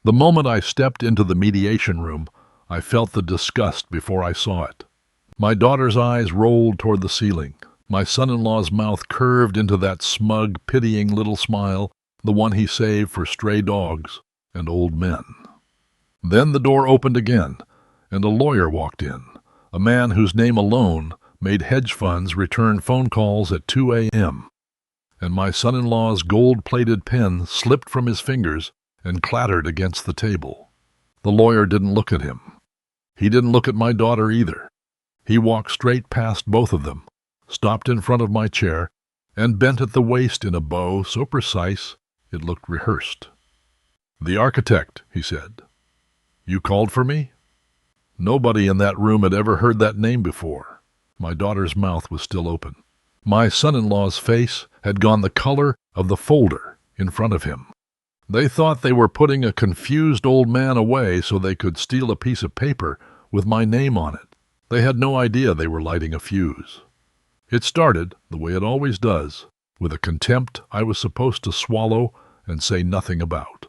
The moment I stepped into the mediation room, I felt the disgust before I saw it. My daughter's eyes rolled toward the ceiling. My son-in-law's mouth curved into that smug, pitying little smile, the one he saved for stray dogs and old men. Then the door opened again, and a lawyer walked in, a man whose name alone made hedge funds return phone calls at 2 a.m., and my son-in-law's gold-plated pen slipped from his fingers and clattered against the table. The lawyer didn't look at him. He didn't look at my daughter either. He walked straight past both of them, stopped in front of my chair, and bent at the waist in a bow so precise it looked rehearsed. "The architect," he said. "You called for me?" Nobody in that room had ever heard that name before. My daughter's mouth was still open. My son-in-law's face had gone the color of the folder in front of him. They thought they were putting a confused old man away so they could steal a piece of paper with my name on it. They had no idea they were lighting a fuse. It started, the way it always does, with a contempt I was supposed to swallow and say nothing about.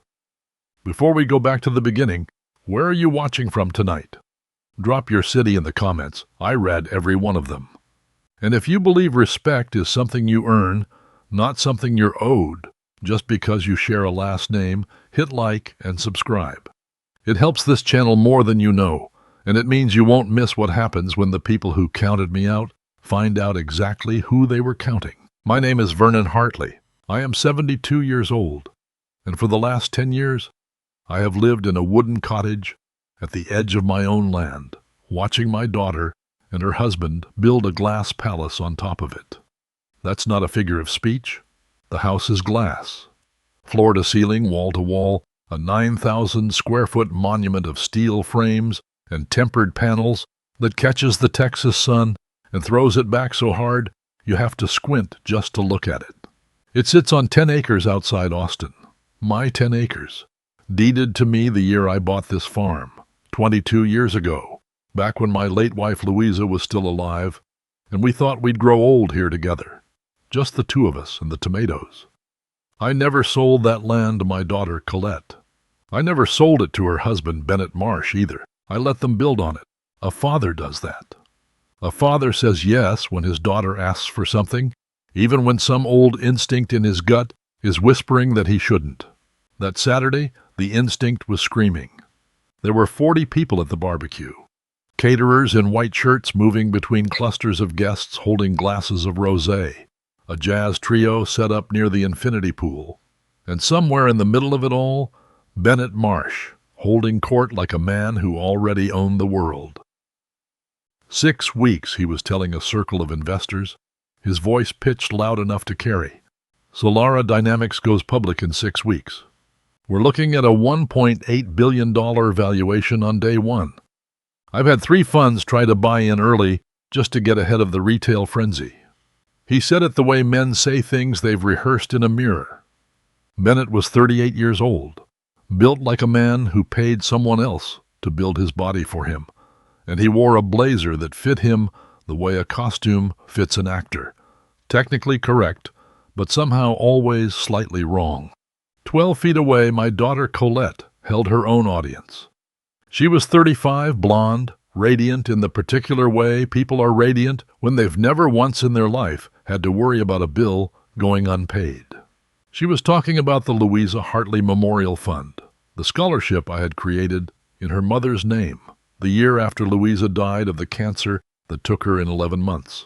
Before we go back to the beginning, where are you watching from tonight? Drop your city in the comments. I read every one of them. And if you believe respect is something you earn, not something you're owed, just because you share a last name, hit like and subscribe. It helps this channel more than you know, and it means you won't miss what happens when the people who counted me out find out exactly who they were counting. My name is Vernon Hartley. I am 72 years old, and for the last 10 years, I have lived in a wooden cottage at the edge of my own land, watching my daughter and her husband build a glass palace on top of it. That's not a figure of speech. The house is glass. Floor to ceiling, wall to wall, a 9,000 square foot monument of steel frames and tempered panels that catches the Texas sun and throws it back so hard you have to squint just to look at it. It sits on 10 acres outside Austin. My 10 acres. Deeded to me the year I bought this farm, 22 years ago, back when my late wife Louisa was still alive, and we thought we'd grow old here together. Just the two of us and the tomatoes. I never sold that land to my daughter Colette. I never sold it to her husband Bennett Marsh either. I let them build on it. A father does that. A father says yes when his daughter asks for something, even when some old instinct in his gut is whispering that he shouldn't. That Saturday, the instinct was screaming. There were 40 people at the barbecue. Caterers in white shirts moving between clusters of guests holding glasses of rosé. A jazz trio set up near the infinity pool. And somewhere in the middle of it all, Bennett Marsh, holding court like a man who already owned the world. 6 weeks, he was telling a circle of investors, his voice pitched loud enough to carry. Solara Dynamics goes public in 6 weeks. We're looking at a $1.8 billion valuation on day one. I've had 3 funds try to buy in early just to get ahead of the retail frenzy. He said it the way men say things they've rehearsed in a mirror. Bennett was 38 years old, built like a man who paid someone else to build his body for him, and he wore a blazer that fit him the way a costume fits an actor. Technically correct, but somehow always slightly wrong. 12 feet away, my daughter Colette held her own audience. She was 35, blonde, radiant in the particular way people are radiant when they've never once in their life had to worry about a bill going unpaid. She was talking about the Louisa Hartley Memorial Fund, the scholarship I had created in her mother's name, the year after Louisa died of the cancer that took her in 11 months.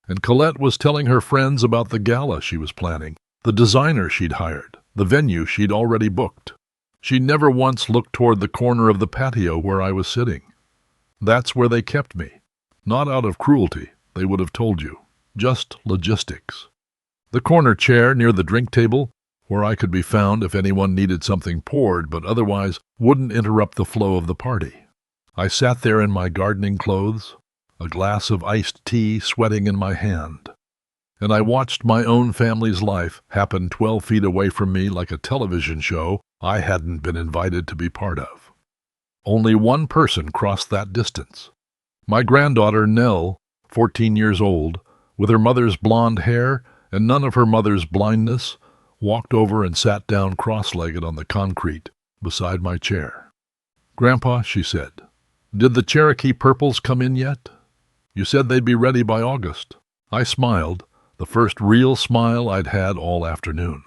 And Colette was telling her friends about the gala she was planning, the designer she'd hired, the venue she'd already booked. She never once looked toward the corner of the patio where I was sitting. That's where they kept me. Not out of cruelty, they would have told you. Just logistics. The corner chair near the drink table, where I could be found if anyone needed something poured but otherwise wouldn't interrupt the flow of the party. I sat there in my gardening clothes, a glass of iced tea sweating in my hand, and I watched my own family's life happen 12 feet away from me like a television show I hadn't been invited to be part of. Only one person crossed that distance. My granddaughter Nell, 14 years old, with her mother's blonde hair and none of her mother's blindness, walked over and sat down cross-legged on the concrete beside my chair. "Grandpa," she said, "did the Cherokee purples come in yet? You said they'd be ready by August." I smiled, the first real smile I'd had all afternoon.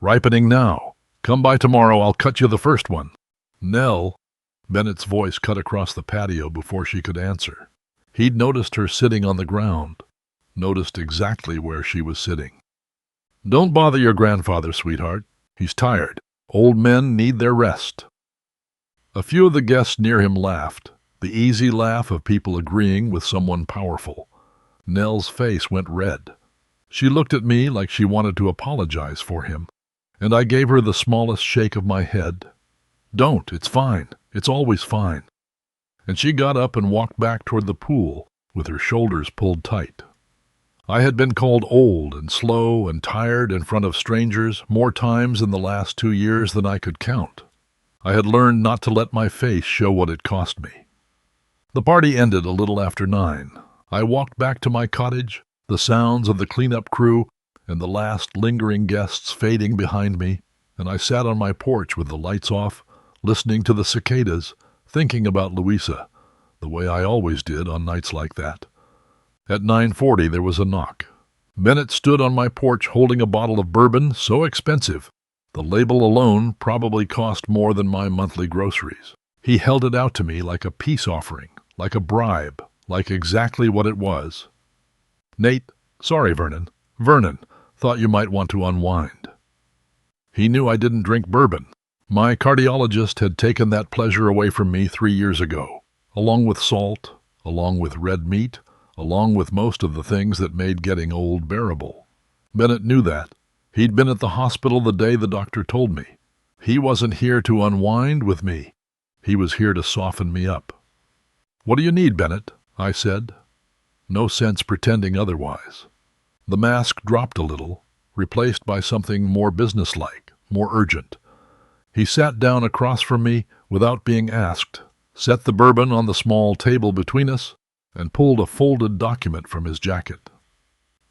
"Ripening now. Come by tomorrow, I'll cut you the first one." "Nell," Bennett's voice cut across the patio before she could answer. He'd noticed her sitting on the ground, noticed exactly where she was sitting. "Don't bother your grandfather, sweetheart. He's tired. Old men need their rest." A few of the guests near him laughed, the easy laugh of people agreeing with someone powerful. Nell's face went red. She looked at me like she wanted to apologize for him, and I gave her the smallest shake of my head. "Don't, it's fine. It's always fine." And she got up and walked back toward the pool with her shoulders pulled tight. I had been called old and slow and tired in front of strangers more times in the last 2 years than I could count. I had learned not to let my face show what it cost me. The party ended a little after 9. I walked back to my cottage, the sounds of the cleanup crew and the last lingering guests fading behind me, and I sat on my porch with the lights off, listening to the cicadas, thinking about Louisa, the way I always did on nights like that. At 9:40 there was a knock. Bennett stood on my porch holding a bottle of bourbon so expensive, the label alone probably cost more than my monthly groceries. He held it out to me like a peace offering, like a bribe, like exactly what it was. "Nate, sorry, Vernon. Vernon, thought you might want to unwind." He knew I didn't drink bourbon. My cardiologist had taken that pleasure away from me 3 years ago, along with salt, along with red meat, along with most of the things that made getting old bearable. Bennett knew that. He'd been at the hospital the day the doctor told me. He wasn't here to unwind with me. He was here to soften me up. "What do you need, Bennett?" I said. No sense pretending otherwise. The mask dropped a little, replaced by something more businesslike, more urgent. He sat down across from me without being asked, set the bourbon on the small table between us, and pulled a folded document from his jacket.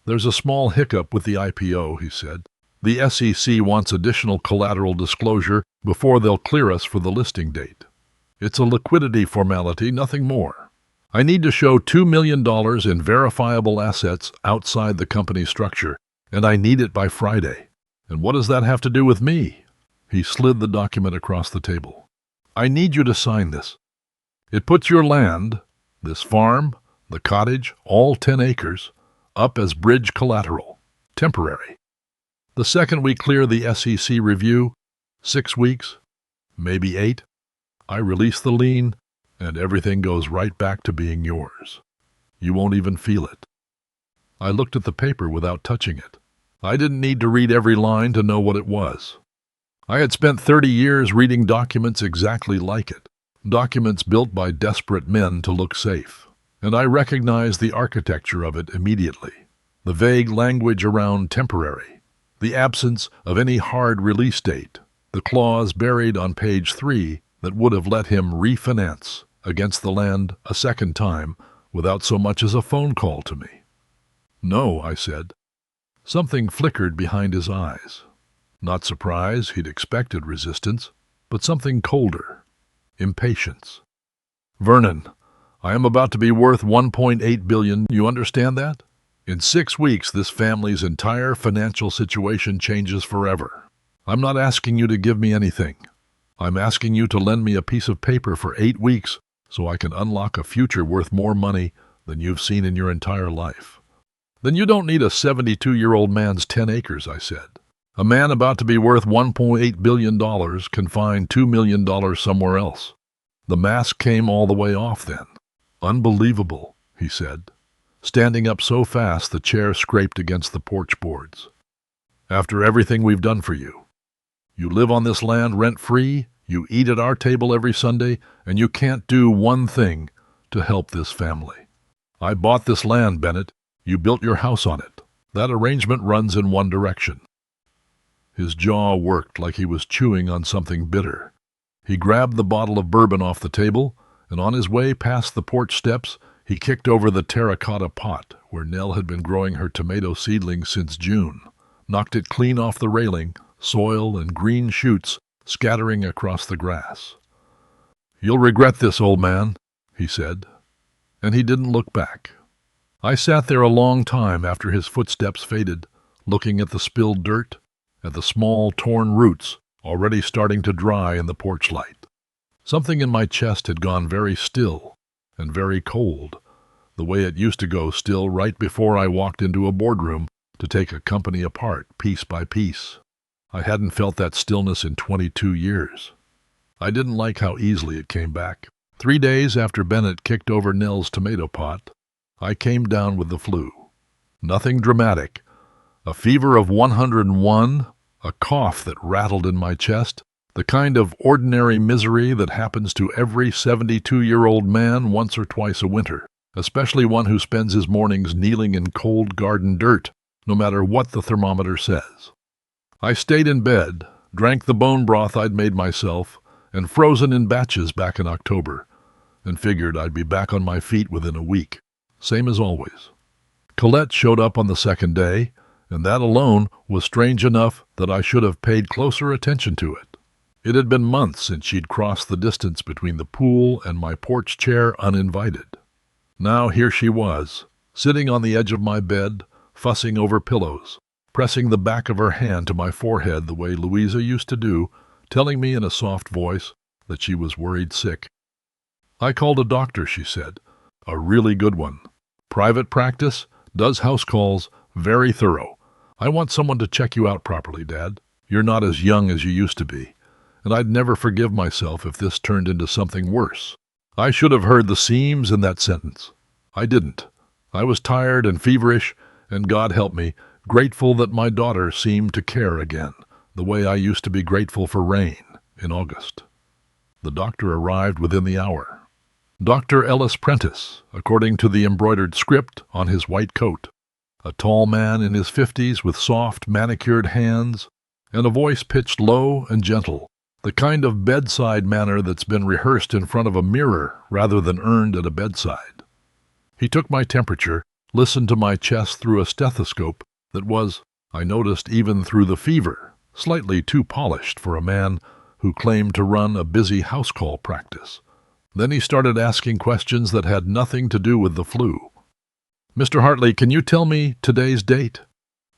"There's a small hiccup with the IPO," he said. "The SEC wants additional collateral disclosure before they'll clear us for the listing date. It's a liquidity formality, nothing more. I need to show $2 million in verifiable assets outside the company structure, and I need it by Friday. And what does that have to do with me?" He slid the document across the table. "I need you to sign this. It puts your land, this farm, the cottage, all 10 acres, up as bridge collateral, temporary. The second we clear the SEC review, 6 weeks, maybe 8, I release the lien, and everything goes right back to being yours. You won't even feel it." I looked at the paper without touching it. I didn't need to read every line to know what it was. I had spent 30 years reading documents exactly like it, documents built by desperate men to look safe, and I recognized the architecture of it immediately, the vague language around temporary, the absence of any hard release date, the clause buried on page 3 that would have let him refinance against the land a second time without so much as a phone call to me. "No," I said. Something flickered behind his eyes. Not surprise, he'd expected resistance, but something colder, impatience. "Vernon, I am about to be worth $1.8 billion, you understand that? In 6 weeks, this family's entire financial situation changes forever. I'm not asking you to give me anything. I'm asking you to lend me a piece of paper for 8 weeks so I can unlock a future worth more money than you've seen in your entire life." "Then you don't need a 72-year-old man's 10 acres, I said. "A man about to be worth $1.8 billion can find $2 million somewhere else." The mask came all the way off then. "Unbelievable," he said, standing up so fast the chair scraped against the porch boards. "After everything we've done for you. You live on this land rent-free, you eat at our table every Sunday, and you can't do one thing to help this family. I bought this land, Bennett. You built your house on it. That arrangement runs in one direction." His jaw worked like he was chewing on something bitter. He grabbed the bottle of bourbon off the table, and on his way past the porch steps, he kicked over the terracotta pot where Nell had been growing her tomato seedlings since June, knocked it clean off the railing, soil and green shoots scattering across the grass. "You'll regret this, old man," he said, and he didn't look back. I sat there a long time after his footsteps faded, looking at the spilled dirt, at the small torn roots already starting to dry in the porch light. Something in my chest had gone very still and very cold, the way it used to go still right before I walked into a boardroom to take a company apart piece by piece. I hadn't felt that stillness in 22 years. I didn't like how easily it came back. 3 days after Bennett kicked over Nell's tomato pot, I came down with the flu. Nothing dramatic. A fever of 101, a cough that rattled in my chest, the kind of ordinary misery that happens to every 72-year-old man once or twice a winter, especially one who spends his mornings kneeling in cold garden dirt, no matter what the thermometer says. I stayed in bed, drank the bone broth I'd made myself, and frozen in batches back in October, and figured I'd be back on my feet within a week, same as always. Colette showed up on the second day, and that alone was strange enough that I should have paid closer attention to it. It had been months since she'd crossed the distance between the pool and my porch chair uninvited. Now here she was, sitting on the edge of my bed, fussing over pillows, pressing the back of her hand to my forehead the way Louisa used to do, telling me in a soft voice that she was worried sick. "I called a doctor," she said, "a really good one. Private practice, does house calls, very thorough. I want someone to check you out properly, Dad. You're not as young as you used to be, and I'd never forgive myself if this turned into something worse." I should have heard the seams in that sentence. I didn't. I was tired and feverish, and God help me, grateful that my daughter seemed to care again, the way I used to be grateful for rain in August. The doctor arrived within the hour. Dr. Ellis Prentice, according to the embroidered script on his white coat. A tall man in his 50s with soft, manicured hands and a voice pitched low and gentle, the kind of bedside manner that's been rehearsed in front of a mirror rather than earned at a bedside. He took my temperature, listened to my chest through a stethoscope that was, I noticed even through the fever, slightly too polished for a man who claimed to run a busy house call practice. Then he started asking questions that had nothing to do with the flu. "Mr. Hartley, can you tell me today's date?"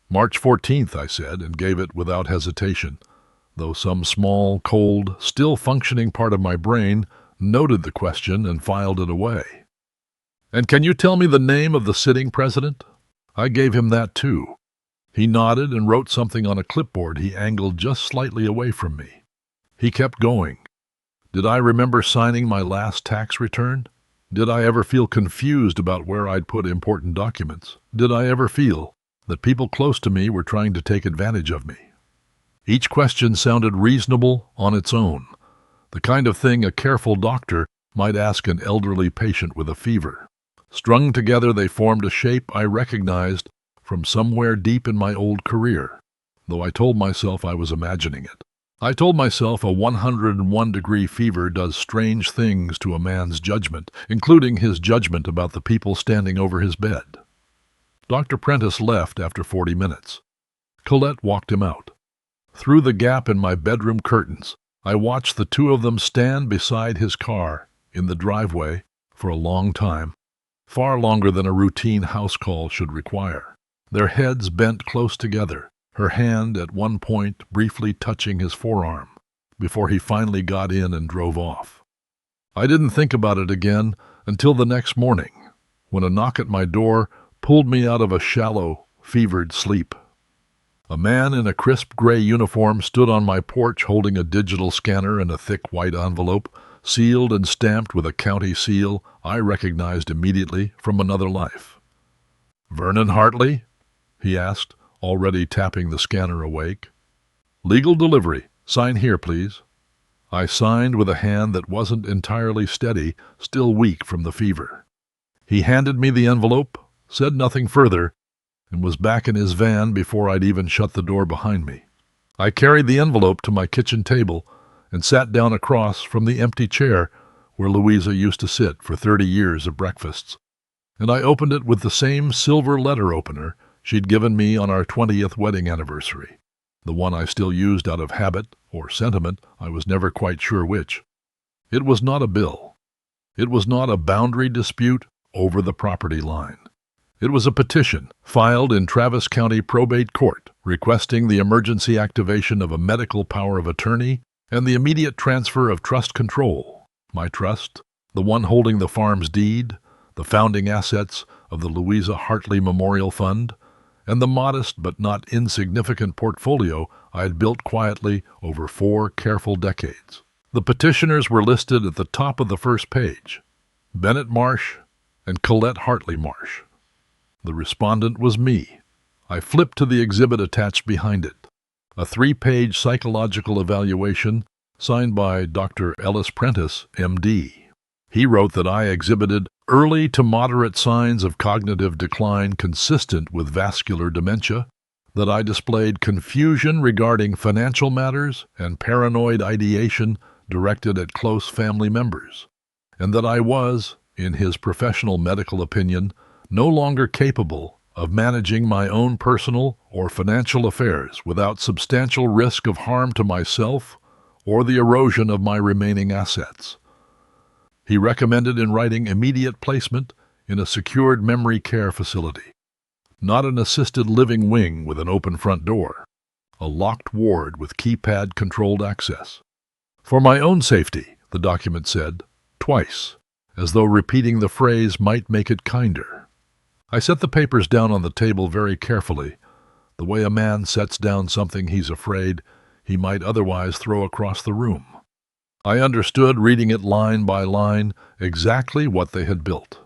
"March 14th, I said, and gave it without hesitation, though some small, cold, still functioning part of my brain noted the question and filed it away. "And can you tell me the name of the sitting president?" I gave him that too. He nodded and wrote something on a clipboard he angled just slightly away from me. He kept going. Did I remember signing my last tax return? Did I ever feel confused about where I'd put important documents? Did I ever feel that people close to me were trying to take advantage of me? Each question sounded reasonable on its own, the kind of thing a careful doctor might ask an elderly patient with a fever. Strung together, they formed a shape I recognized from somewhere deep in my old career, though I told myself I was imagining it. I told myself a 101-degree fever does strange things to a man's judgment, including his judgment about the people standing over his bed. Dr. Prentice left after 40 minutes. Colette walked him out. Through the gap in my bedroom curtains, I watched the two of them stand beside his car in the driveway for a long time, far longer than a routine house call should require. Their heads bent close together, her hand at one point briefly touching his forearm, before he finally got in and drove off. I didn't think about it again until the next morning, when a knock at my door pulled me out of a shallow, fevered sleep. A man in a crisp gray uniform stood on my porch holding a digital scanner and a thick white envelope, sealed and stamped with a county seal I recognized immediately from another life. "Vernon Hartley?" he asked, already tapping the scanner awake. "Legal delivery. Sign here, please." I signed with a hand that wasn't entirely steady, still weak from the fever. He handed me the envelope, said nothing further, and was back in his van before I'd even shut the door behind me. I carried the envelope to my kitchen table and sat down across from the empty chair where Louisa used to sit for 30 years of breakfasts, and I opened it with the same silver letter opener she'd given me on our 20th wedding anniversary. the one I still used out of habit or sentiment, I was never quite sure which. It was not a bill. It was not a boundary dispute over the property line. It was a petition filed in Travis County Probate Court requesting the emergency activation of a medical power of attorney and the immediate transfer of trust control. My trust, the one holding the farm's deed, the founding assets of the Louisa Hartley Memorial Fund, and the modest but not insignificant portfolio I had built quietly over 4 careful decades. The petitioners were listed at the top of the first page: Bennett Marsh and Colette Hartley Marsh. The respondent was me. I flipped to the exhibit attached behind it, a 3-page psychological evaluation signed by Dr. Ellis Prentice, M.D. He wrote that I exhibited early to moderate signs of cognitive decline consistent with vascular dementia, that I displayed confusion regarding financial matters and paranoid ideation directed at close family members, and that I was, in his professional medical opinion, no longer capable of managing my own personal or financial affairs without substantial risk of harm to myself or the erosion of my remaining assets. He recommended in writing immediate placement in a secured memory care facility, not an assisted living wing with an open front door, a locked ward with keypad-controlled access. For my own safety, the document said, twice, as though repeating the phrase might make it kinder. I set the papers down on the table very carefully, the way a man sets down something he's afraid he might otherwise throw across the room. I understood, reading it line by line, exactly what they had built.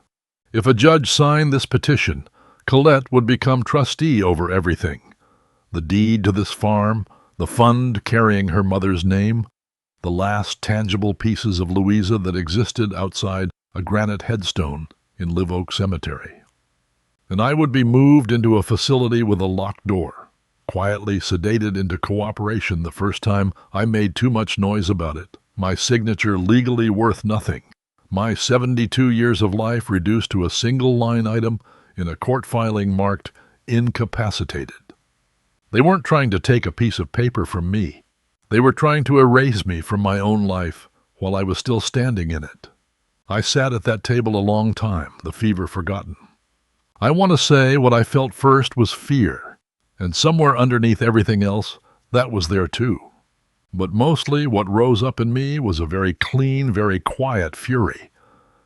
If a judge signed this petition, Colette would become trustee over everything: the deed to this farm, the fund carrying her mother's name, the last tangible pieces of Louisa that existed outside a granite headstone in Live Oak Cemetery. And I would be moved into a facility with a locked door, quietly sedated into cooperation the first time I made too much noise about it, my signature legally worth nothing, my 72 years of life reduced to a single line item in a court filing marked incapacitated. They weren't trying to take a piece of paper from me. They were trying to erase me from my own life while I was still standing in it. I sat at that table a long time, the fever forgotten. I want to say what I felt first was fear, and somewhere underneath everything else, that was there too. But mostly what rose up in me was a very clean, very quiet fury.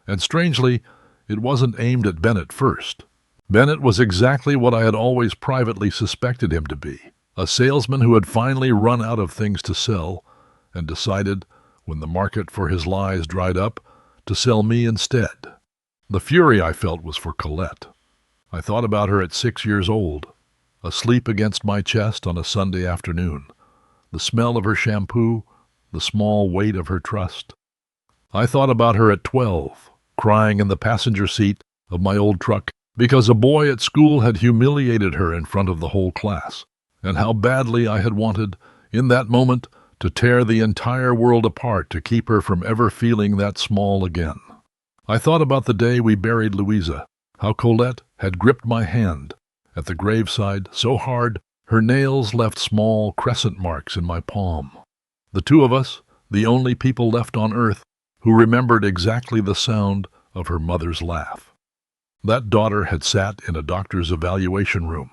And strangely, it wasn't aimed at Bennett first. Bennett was exactly what I had always privately suspected him to be, a salesman who had finally run out of things to sell and decided, when the market for his lies dried up, to sell me instead. The fury I felt was for Colette. I thought about her at 6 years old, asleep against my chest on a Sunday afternoon, the smell of her shampoo, the small weight of her trust. I thought about her at 12, crying in the passenger seat of my old truck because a boy at school had humiliated her in front of the whole class, and how badly I had wanted, in that moment, to tear the entire world apart to keep her from ever feeling that small again. I thought about the day we buried Louisa, how Colette had gripped my hand at the graveside so hard her nails left small crescent marks in my palm. The two of us, the only people left on earth who remembered exactly the sound of her mother's laugh. That daughter had sat in a doctor's evaluation room,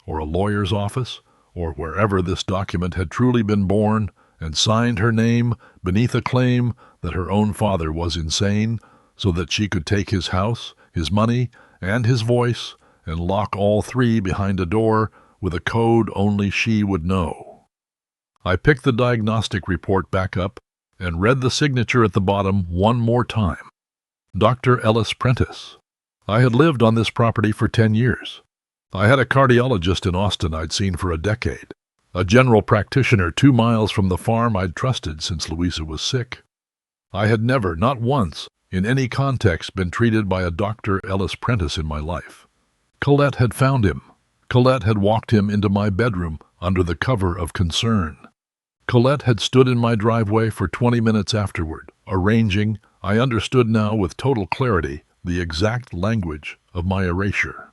or a lawyer's office, or wherever this document had truly been born, and signed her name beneath a claim that her own father was insane, so that she could take his house, his money, and his voice, and lock all three behind a door with a code only she would know. I picked the diagnostic report back up and read the signature at the bottom one more time. Dr. Ellis Prentice. I had lived on this property for 10 years. I had a cardiologist in Austin I'd seen for a decade, a general practitioner 2 miles from the farm I'd trusted since Louisa was sick. I had never, not once, in any context, been treated by a Dr. Ellis Prentice in my life. Colette had found him. Colette had walked him into my bedroom under the cover of concern. Colette had stood in my driveway for 20 minutes afterward, arranging, I understood now with total clarity, the exact language of my erasure.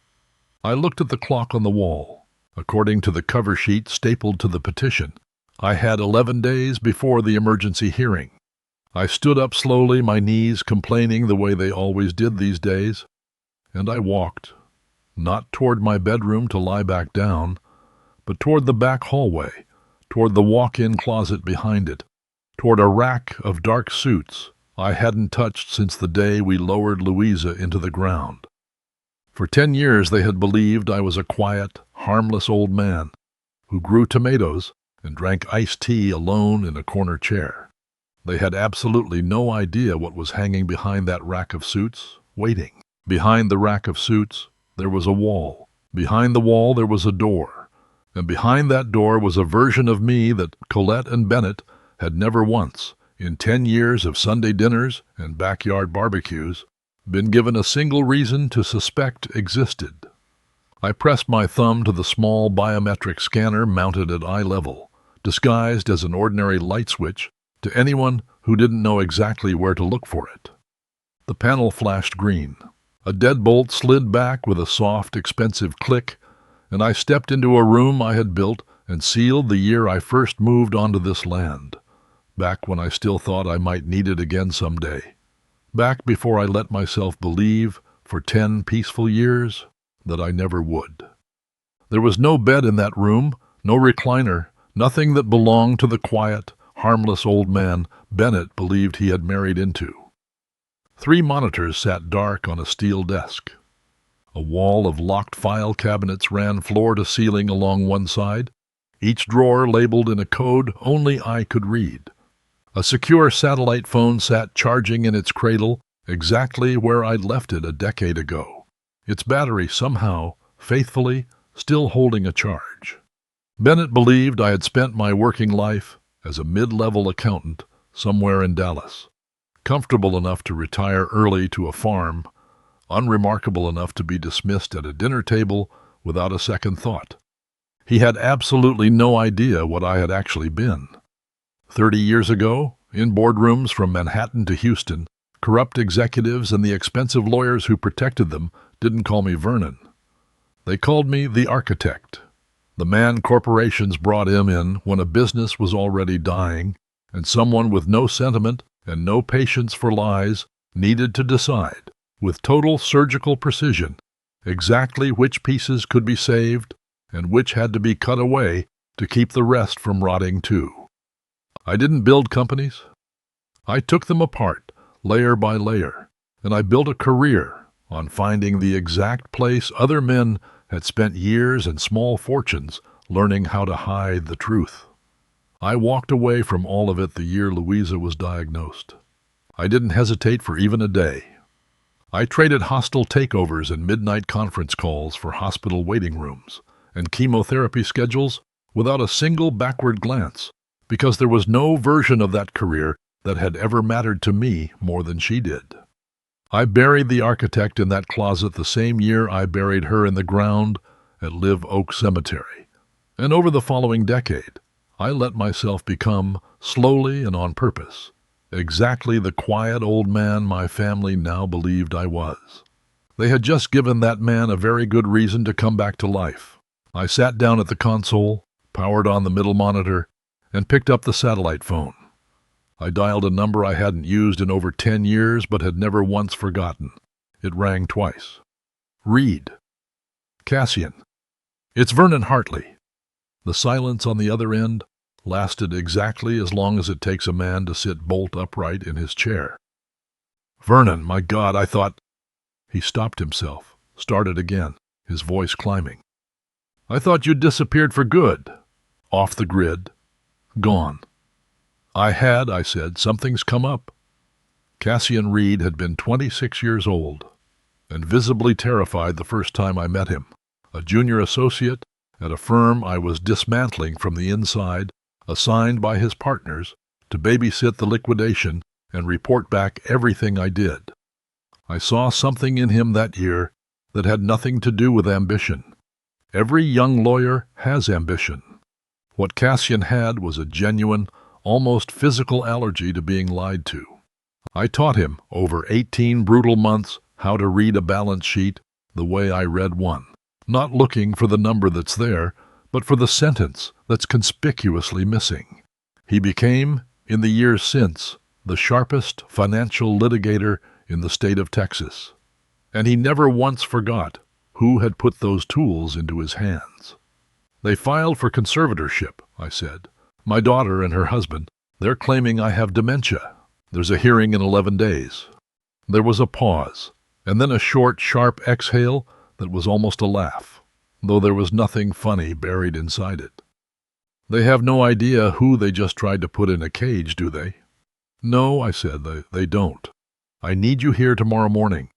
I looked at the clock on the wall. According to the cover sheet stapled to the petition, I had 11 days before the emergency hearing. I stood up slowly, my knees complaining the way they always did these days, and I walked, not toward my bedroom to lie back down, but toward the back hallway, toward the walk-in closet behind it, toward a rack of dark suits I hadn't touched since the day we lowered Louisa into the ground. For 10 years they had believed I was a quiet, harmless old man who grew tomatoes and drank iced tea alone in a corner chair. They had absolutely no idea what was hanging behind that rack of suits, waiting. Behind the rack of suits, there was a wall. Behind the wall, there was a door. And behind that door was a version of me that Colette and Bennett had never once, in 10 years of Sunday dinners and backyard barbecues, been given a single reason to suspect existed. I pressed my thumb to the small biometric scanner mounted at eye level, disguised as an ordinary light switch to anyone who didn't know exactly where to look for it. The panel flashed green. A deadbolt slid back with a soft, expensive click, and I stepped into a room I had built and sealed the year I first moved onto this land, back when I still thought I might need it again someday, back before I let myself believe, for 10 peaceful years, that I never would. There was no bed in that room, no recliner, nothing that belonged to the quiet, harmless old man Bennett believed he had married into. 3 monitors sat dark on a steel desk. A wall of locked file cabinets ran floor to ceiling along one side, each drawer labeled in a code only I could read. A secure satellite phone sat charging in its cradle exactly where I'd left it a decade ago, its battery somehow, faithfully, still holding a charge. Bennett believed I had spent my working life as a mid-level accountant somewhere in Dallas, comfortable enough to retire early to a farm, unremarkable enough to be dismissed at a dinner table without a second thought. He had absolutely no idea what I had actually been. 30 years ago, in boardrooms from Manhattan to Houston, corrupt executives and the expensive lawyers who protected them didn't call me Vernon. They called me the architect, the man corporations brought him in when a business was already dying, and someone with no sentiment and no patience for lies needed to decide, with total surgical precision, exactly which pieces could be saved and which had to be cut away to keep the rest from rotting too. I didn't build companies. I took them apart, layer by layer, and I built a career on finding the exact place other men had spent years and small fortunes learning how to hide the truth. I walked away from all of it the year Louisa was diagnosed. I didn't hesitate for even a day. I traded hostile takeovers and midnight conference calls for hospital waiting rooms and chemotherapy schedules without a single backward glance, because there was no version of that career that had ever mattered to me more than she did. I buried the architect in that closet the same year I buried her in the ground at Live Oak Cemetery. And over the following decade, I let myself become, slowly and on purpose, exactly the quiet old man my family now believed I was. They had just given that man a very good reason to come back to life. I sat down at the console, powered on the middle monitor, and picked up the satellite phone. I dialed a number I hadn't used in over 10 years but had never once forgotten. It rang twice. Reed. Cassian. It's Vernon Hartley. The silence on the other end lasted exactly as long as it takes a man to sit bolt upright in his chair. Vernon, my God, I thought... He stopped himself, started again, his voice climbing. I thought you'd disappeared for good. Off the grid. Gone. I said, something's come up. Cassian Reed had been 26 years old, and visibly terrified the first time I met him, a junior associate at a firm I was dismantling from the inside, assigned by his partners to babysit the liquidation and report back everything I did. I saw something in him that year that had nothing to do with ambition. Every young lawyer has ambition. What Cassian had was a genuine, almost physical allergy to being lied to. I taught him, over 18 brutal months, how to read a balance sheet the way I read one, not looking for the number that's there, but for the sentence that's conspicuously missing. He became, in the years since, the sharpest financial litigator in the state of Texas. And he never once forgot who had put those tools into his hands. "They filed for conservatorship," I said. "My daughter and her husband. They're claiming I have dementia. There's a hearing in 11 days. There was a pause, and then a short, sharp exhale that was almost a laugh, though there was nothing funny buried inside it. "They have no idea who they just tried to put in a cage, do they?" "No," I said, they don't. I need you here tomorrow morning.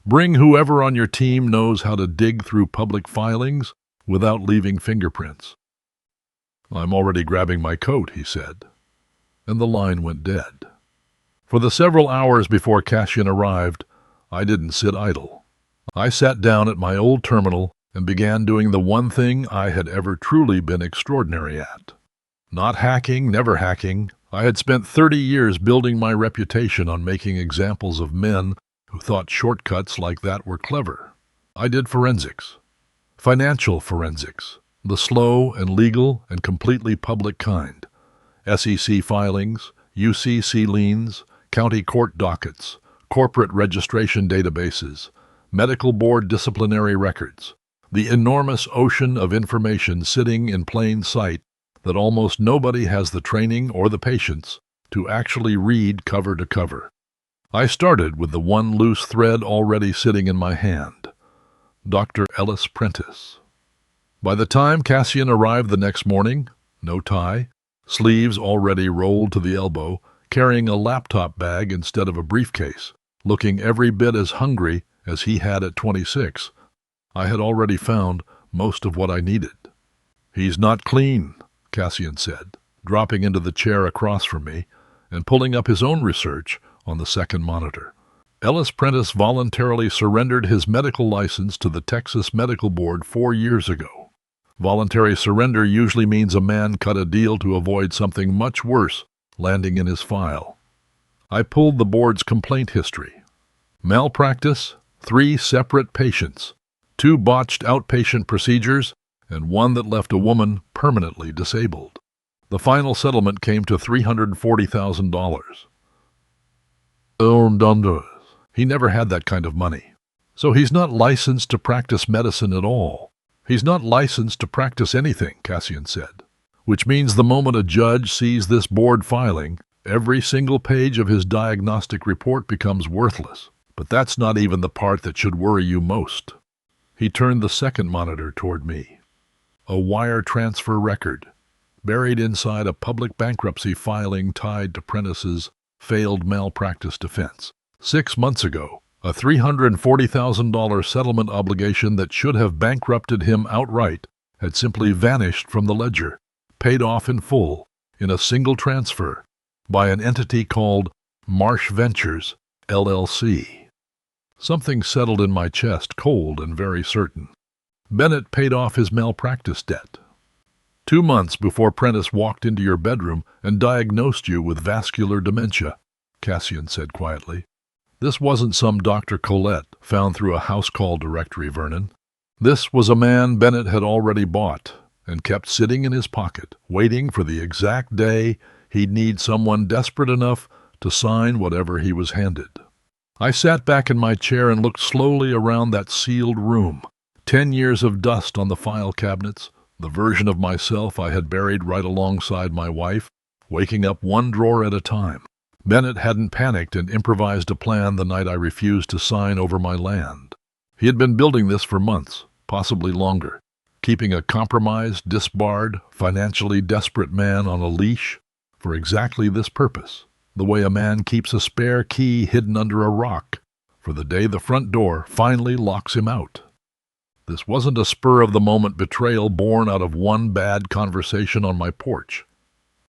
Bring whoever on your team knows how to dig through public filings without leaving fingerprints." "I'm already grabbing my coat," he said, and the line went dead. For the several hours before Cassian arrived, I didn't sit idle. I sat down at my old terminal and began doing the one thing I had ever truly been extraordinary at. Not hacking, never hacking. I had spent 30 years building my reputation on making examples of men who thought shortcuts like that were clever. I did forensics. Financial forensics, the slow and legal and completely public kind. SEC filings, UCC liens, county court dockets, corporate registration databases, medical board disciplinary records, the enormous ocean of information sitting in plain sight that almost nobody has the training or the patience to actually read cover to cover. I started with the one loose thread already sitting in my hand, Dr. Ellis Prentice. By the time Cassian arrived the next morning, no tie, sleeves already rolled to the elbow, carrying a laptop bag instead of a briefcase, looking every bit as hungry as he had at 26, I had already found most of what I needed. "He's not clean," Cassian said, dropping into the chair across from me and pulling up his own research on the second monitor. Ellis Prentice voluntarily surrendered his medical license to the Texas Medical Board 4 years ago. Voluntary surrender usually means a man cut a deal to avoid something much worse landing in his file. I pulled the board's complaint history. Malpractice, 3 separate patients, 2 botched outpatient procedures, and 1 that left a woman permanently disabled. The final settlement came to $340,000. He never had that kind of money. So he's not licensed to practice medicine at all. He's not licensed to practice anything, Cassian said, which means the moment a judge sees this board filing, every single page of his diagnostic report becomes worthless. But that's not even the part that should worry you most. He turned the second monitor toward me. A wire transfer record, buried inside a public bankruptcy filing tied to Prentice's failed malpractice defense. 6 months ago, a $340,000 settlement obligation that should have bankrupted him outright had simply vanished from the ledger, paid off in full, in a single transfer, by an entity called Marsh Ventures, LLC. Something settled in my chest, cold and very certain. Bennett paid off his malpractice debt. 2 months before Prentice walked into your bedroom and diagnosed you with vascular dementia, Cassian said quietly. This wasn't some Dr. Colette found through a house call directory, Vernon. This was a man Bennett had already bought and kept sitting in his pocket, waiting for the exact day he'd need someone desperate enough to sign whatever he was handed. I sat back in my chair and looked slowly around that sealed room. 10 years of dust on the file cabinets, the version of myself I had buried right alongside my wife, waking up one drawer at a time. Bennett hadn't panicked and improvised a plan the night I refused to sign over my land. He had been building this for months, possibly longer, keeping a compromised, disbarred, financially desperate man on a leash for exactly this purpose, the way a man keeps a spare key hidden under a rock for the day the front door finally locks him out. This wasn't a spur-of-the-moment betrayal born out of one bad conversation on my porch.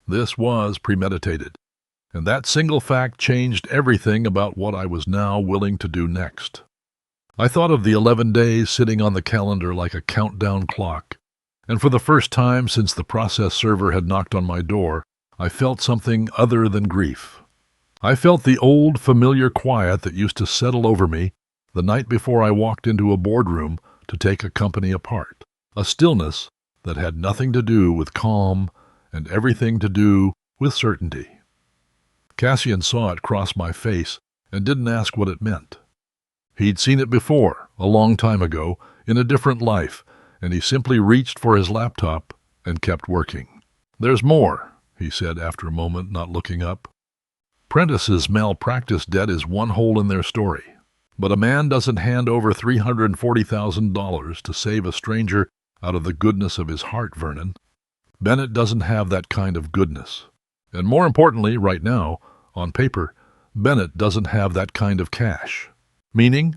This was premeditated, and that single fact changed everything about what I was now willing to do next. I thought of the 11 days sitting on the calendar like a countdown clock, and for the first time since the process server had knocked on my door, I felt something other than grief. I felt the old, familiar quiet that used to settle over me the night before I walked into a boardroom to take a company apart, a stillness that had nothing to do with calm and everything to do with certainty. Cassian saw it cross my face and didn't ask what it meant. He'd seen it before, a long time ago, in a different life, and he simply reached for his laptop and kept working. "There's more," he said after a moment, not looking up. "Prentice's malpractice debt is one hole in their story. But a man doesn't hand over $340,000 to save a stranger out of the goodness of his heart, Vernon. Bennett doesn't have that kind of goodness. And more importantly, right now, on paper, Bennett doesn't have that kind of cash. Meaning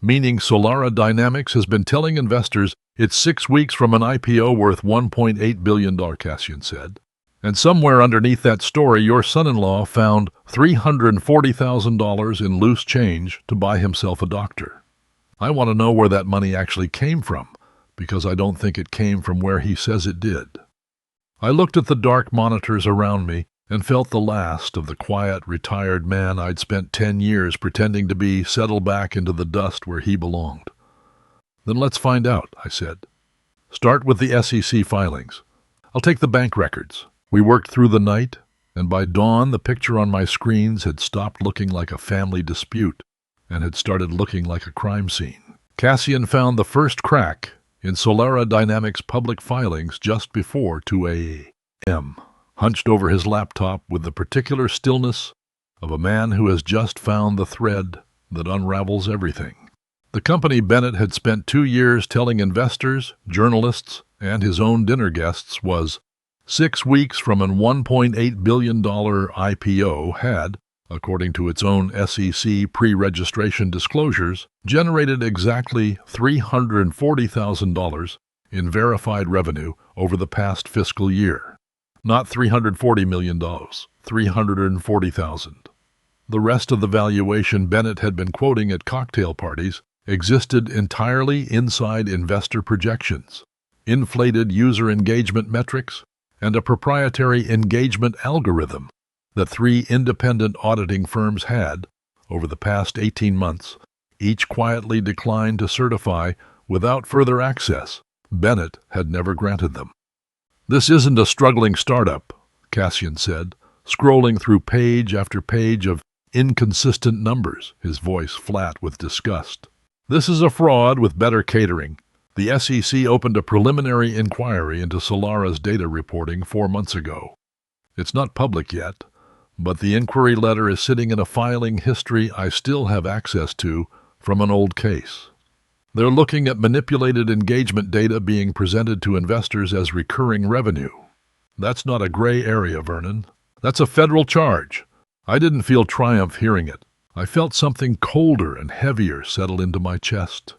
Solara Dynamics has been telling investors it's 6 weeks from an IPO worth $1.8 billion, Cassian said. And somewhere underneath that story, your son-in-law found $340,000 in loose change to buy himself a doctor. I want to know where that money actually came from, because I don't think it came from where he says it did." I looked at the dark monitors around me and felt the last of the quiet, retired man I'd spent 10 years pretending to be settle back into the dust where he belonged. "Then let's find out," I said. "Start with the SEC filings. I'll take the bank records." We worked through the night, and by dawn the picture on my screens had stopped looking like a family dispute and had started looking like a crime scene. Cassian found the first crack in Solara Dynamics' public filings just before 2 a.m., hunched over his laptop with the particular stillness of a man who has just found the thread that unravels everything. The company Bennett had spent 2 years telling investors, journalists, and his own dinner guests was 6 weeks from an $1.8 billion IPO had, according to its own SEC pre-registration disclosures, generated exactly $340,000 in verified revenue over the past fiscal year. Not $340 million, $340,000. The rest of the valuation Bennett had been quoting at cocktail parties existed entirely inside investor projections, inflated user engagement metrics, and a proprietary engagement algorithm that 3 independent auditing firms had, over the past 18 months, each quietly declined to certify without further access. Bennett had never granted them. "This isn't a struggling startup," Cassian said, scrolling through page after page of inconsistent numbers, his voice flat with disgust. "This is a fraud with better catering. The SEC opened a preliminary inquiry into Solara's data reporting 4 months ago. It's not public yet, but the inquiry letter is sitting in a filing history I still have access to from an old case. They're looking at manipulated engagement data being presented to investors as recurring revenue. That's not a gray area, Vernon. That's a federal charge." I didn't feel triumph hearing it. I felt something colder and heavier settle into my chest.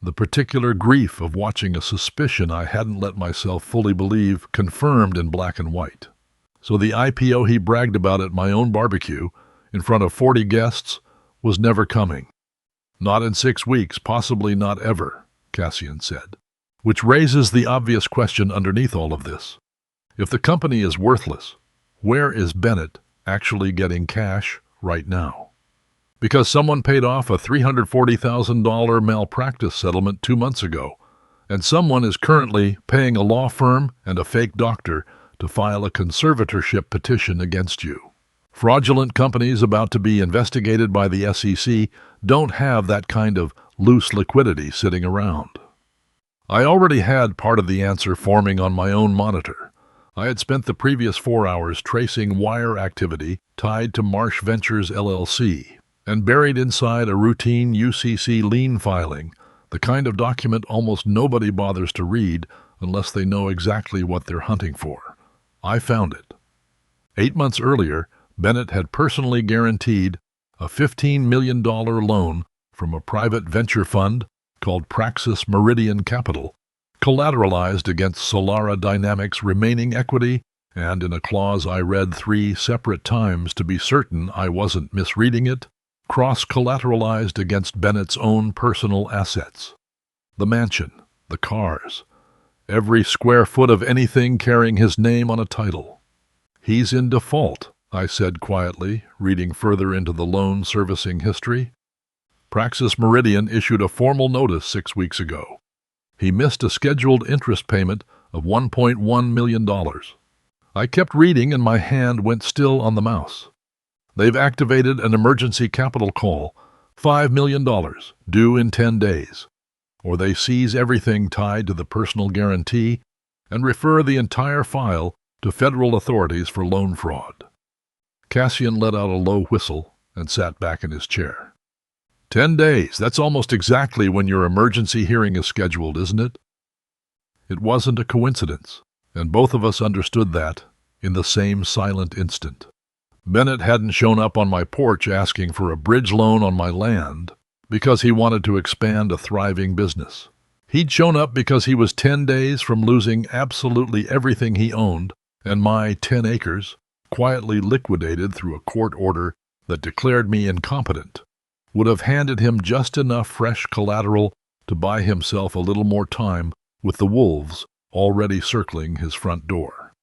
The particular grief of watching a suspicion I hadn't let myself fully believe confirmed in black and white. So the IPO he bragged about at my own barbecue, in front of 40 guests, was never coming. "Not in 6 weeks, possibly not ever," Cassian said. Which raises the obvious question underneath all of this. If the company is worthless, where is Bennett actually getting cash right now? Because someone paid off a $340,000 malpractice settlement 2 months ago, and someone is currently paying a law firm and a fake doctor to file a conservatorship petition against you. Fraudulent companies about to be investigated by the SEC don't have that kind of loose liquidity sitting around. I already had part of the answer forming on my own monitor. I had spent the previous 4 hours tracing wire activity tied to Marsh Ventures LLC, and buried inside a routine UCC lien filing, the kind of document almost nobody bothers to read unless they know exactly what they're hunting for. I found it. 8 months earlier, Bennett had personally guaranteed a $15 million loan from a private venture fund called Praxis Meridian Capital, collateralized against Solara Dynamics' remaining equity, and in a clause I read 3 separate times to be certain I wasn't misreading it, cross-collateralized against Bennett's own personal assets. The mansion, the cars, every square foot of anything carrying his name on a title. "He's in default," I said quietly, reading further into the loan servicing history. Praxis Meridian issued a formal notice 6 weeks ago. He missed a scheduled interest payment of $1.1 million. I kept reading and my hand went still on the mouse. They've activated an emergency capital call, $5 million, due in 10 days. Or they seize everything tied to the personal guarantee and refer the entire file to federal authorities for loan fraud. Cassian let out a low whistle and sat back in his chair. 10 days, that's almost exactly when your emergency hearing is scheduled, isn't it? It wasn't a coincidence, and both of us understood that in the same silent instant. Bennett hadn't shown up on my porch asking for a bridge loan on my land because he wanted to expand a thriving business. He'd shown up because he was 10 days from losing absolutely everything he owned, and my 10 acres, quietly liquidated through a court order that declared me incompetent, would have handed him just enough fresh collateral to buy himself a little more time with the wolves already circling his front door.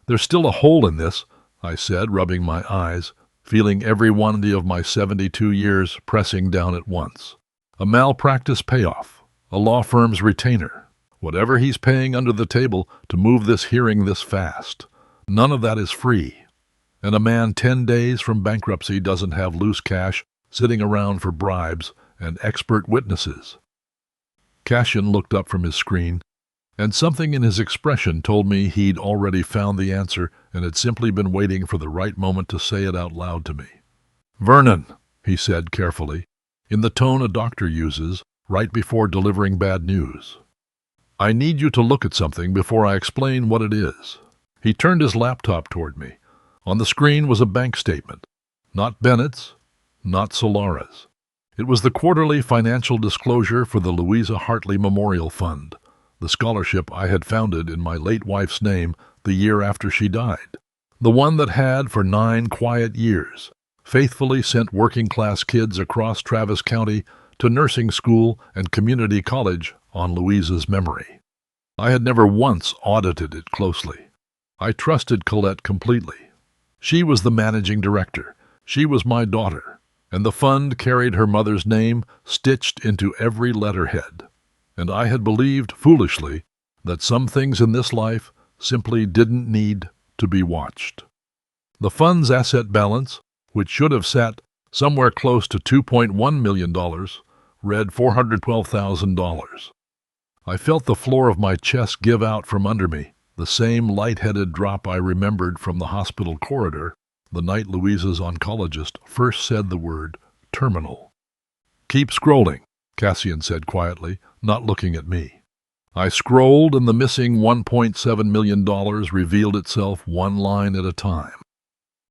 There's still a hole in this, I said, rubbing my eyes, feeling every one of my 72 years pressing down at once. A malpractice payoff, a law firm's retainer, whatever he's paying under the table to move this hearing this fast. None of that is free. And a man 10 days from bankruptcy doesn't have loose cash sitting around for bribes and expert witnesses. Cassian looked up from his screen, and something in his expression told me he'd already found the answer and had simply been waiting for the right moment to say it out loud to me. "Vernon," he said carefully, in the tone a doctor uses right before delivering bad news, "I need you to look at something before I explain what it is." He turned his laptop toward me. On the screen was a bank statement. Not Bennett's, not Solara's. It was the quarterly financial disclosure for the Louisa Hartley Memorial Fund, the scholarship I had founded in my late wife's name the year after she died. The one that had, for 9 quiet years, faithfully sent working-class kids across Travis County to nursing school and community college on Louisa's memory. I had never once audited it closely. I trusted Colette completely. She was the managing director. She was my daughter, and the fund carried her mother's name stitched into every letterhead. And I had believed, foolishly, that some things in this life simply didn't need to be watched. The fund's asset balance, which should have sat somewhere close to $2.1 million, read $412,000. I felt the floor of my chest give out from under me, the same light-headed drop I remembered from the hospital corridor the night Louisa's oncologist first said the word terminal. "Keep scrolling," Cassian said quietly, not looking at me. I scrolled, and the missing $1.7 million revealed itself one line at a time.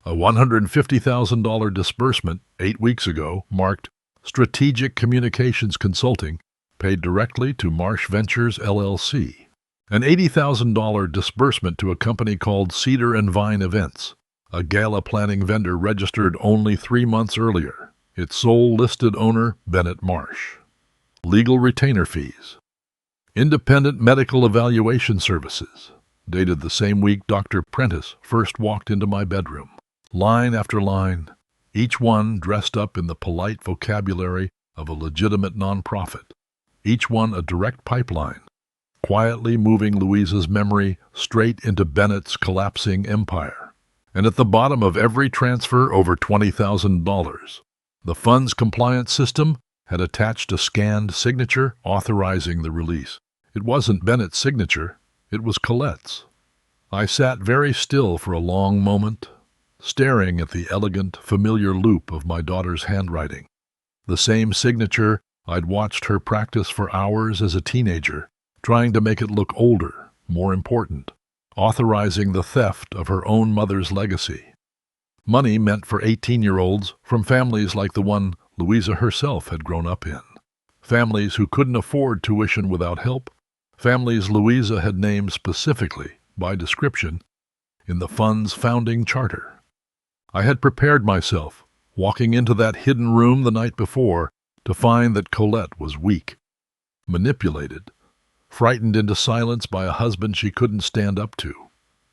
A $150,000 disbursement 8 weeks ago marked Strategic Communications Consulting, paid directly to Marsh Ventures, LLC. An $80,000 disbursement to a company called Cedar and Vine Events, a gala planning vendor registered only 3 months earlier, its sole listed owner Bennett Marsh. Legal retainer fees. Independent medical evaluation services, dated the same week Dr. Prentice first walked into my bedroom. Line after line, each one dressed up in the polite vocabulary of a legitimate nonprofit, each one a direct pipeline, quietly moving Louisa's memory straight into Bennett's collapsing empire. And at the bottom of every transfer over $20,000, the fund's compliance system had attached a scanned signature authorizing the release. It wasn't Bennett's signature, it was Colette's. I sat very still for a long moment, staring at the elegant, familiar loop of my daughter's handwriting. The same signature I'd watched her practice for hours as a teenager, trying to make it look older, more important, authorizing the theft of her own mother's legacy. Money meant for 18-year-olds from families like the one Louisa herself had grown up in. Families who couldn't afford tuition without help. Families Louisa had named specifically, by description, in the fund's founding charter. I had prepared myself, walking into that hidden room the night before, to find that Colette was weak, manipulated, frightened into silence by a husband she couldn't stand up to.